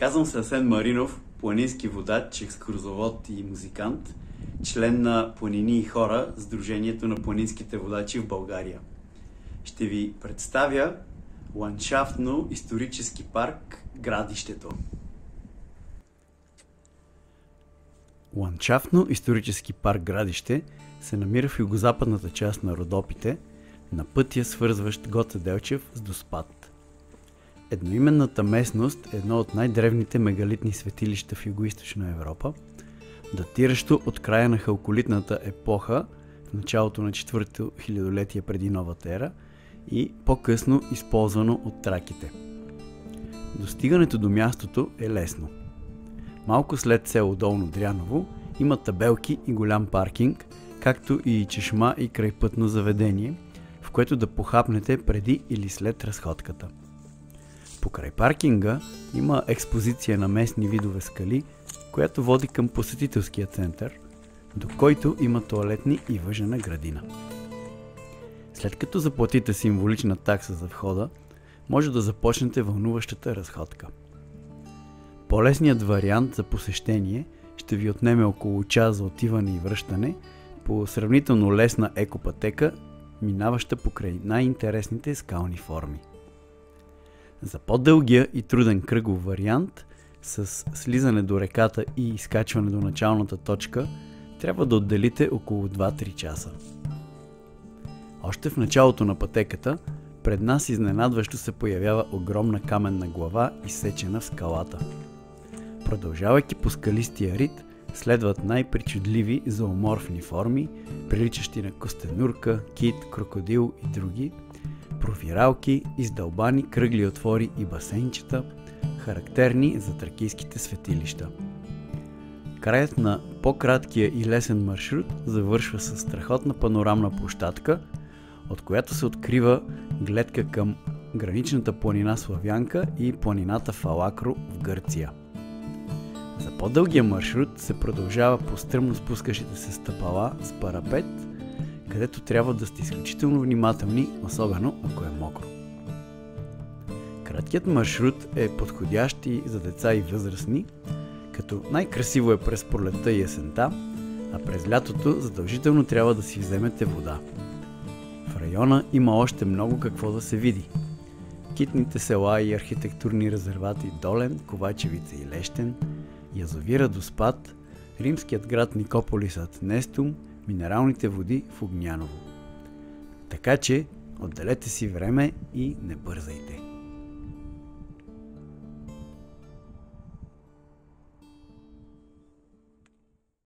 Казвам се Асен Маринов, планински водач, екскурзовод и музикант, член на Планини и хора, Сдружението на планинските водачи в България. Ще ви представя ландшафтно-исторически парк Градището. Ландшафтно-исторически парк Градище се намира в югозападната част на Родопите, на пътя, свързващ Гоце Делчев с Доспат. Едноименната местност е едно от най-древните мегалитни светилища в Югоизточна Европа, датиращо от края на халколитната епоха в началото на 4-то хилядолетие преди новата ера и по-късно използвано от траките. Достигането до мястото е лесно. Малко след село Долно Дряново има табелки и голям паркинг, както и чешма и крайпътно заведение, в което да похапнете преди или след разходката. Покрай паркинга има експозиция на местни видове скали, която води към посетителския център, до който има тоалетни и въжена градина. След като заплатите символична такса за входа, може да започнете вълнуващата разходка. По-лесният вариант за посещение ще ви отнеме около час за отиване и връщане по сравнително лесна екопътека, минаваща покрай най-интересните скални форми. За по-дългия и труден кръгов вариант, с слизане до реката и изкачване до началната точка, трябва да отделите около 2-3 часа. Още в началото на пътеката, пред нас изненадващо се появява огромна каменна глава, изсечена в скалата. Продължавайки по скалистия рид, следват най-причудливи зооморфни форми, приличащи на костенурка, кит, крокодил и други, профиралки, издълбани кръгли отвори и басейнчета, характерни за тракийските светилища. Краят на по-краткия и лесен маршрут завършва с страхотна панорамна площадка, от която се открива гледка към граничната планина Славянка и планината Фалакро в Гърция. За по-дългия маршрут се продължава по стръмно спускащите се стъпала с парапет, където трябва да сте изключително внимателни, особено ако е мокро. Краткият маршрут е подходящ и за деца и възрастни, като най-красиво е през пролетта и есента, а през лятото задължително трябва да си вземете вода. В района има още много какво да се види. Китните села и архитектурни резервати Долен, Ковачевица и Лещен, язовира Доспат, римският град Никополисът Нестум, минералните води в Огняново. Така че отделете си време и не бързайте.